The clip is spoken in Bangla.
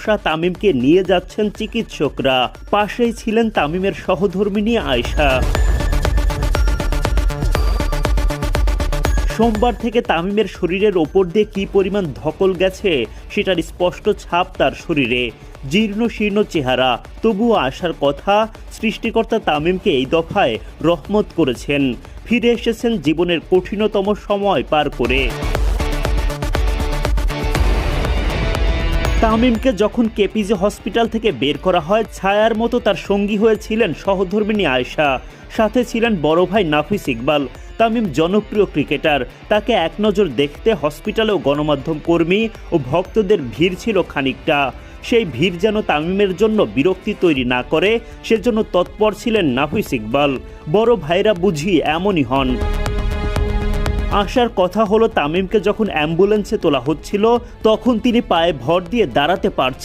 আসা তামিমকে নিয়ে যাচ্ছেন চিকিৎসকরা। পাশেই ছিলেন তামিমের সহধর্মিণী আয়েশা। সোমবার থেকে তামিমের শরীরের ওপর দিয়ে কী পরিমাণ ধকল গেছে সেটার স্পষ্ট ছাপ তার শরীরে। জীর্ণ শীর্ণ চেহারা, তবুও আসার কথা। সৃষ্টিকর্তা তামিমকে এই দফায় রহমত করেছেন, ফিরে এসেছেন জীবনের কঠিনতম সময় পার করে। তামিমকে যখন কেপিজি হসপিটাল থেকে বের করা হয়, ছায়ার মতো তার সঙ্গী হয়েছিলেন সহধর্মিণী আয়েশা, সাথে ছিলেন বড় ভাই নাফিস ইকবাল। তামিম জনপ্রিয় ক্রিকেটার, তাকে এক নজর দেখতে হসপিটালেও গণমাধ্যম কর্মী ও ভক্তদের ভিড় ছিল খানিকটা। সেই ভিড় যেন তামিমের জন্য বিরক্তি তৈরি না করে, সেজন্য তৎপর ছিলেন নাফিস ইকবাল। বড় ভাইরা বুঝি এমনই হন। আসার কথা হলো, তামিমকে যখন অ্যাম্বুলেন্সে তোলা হচ্ছিল তখন তিনি পায়ে ভর দিয়ে দাঁড়াতে পারছিলেন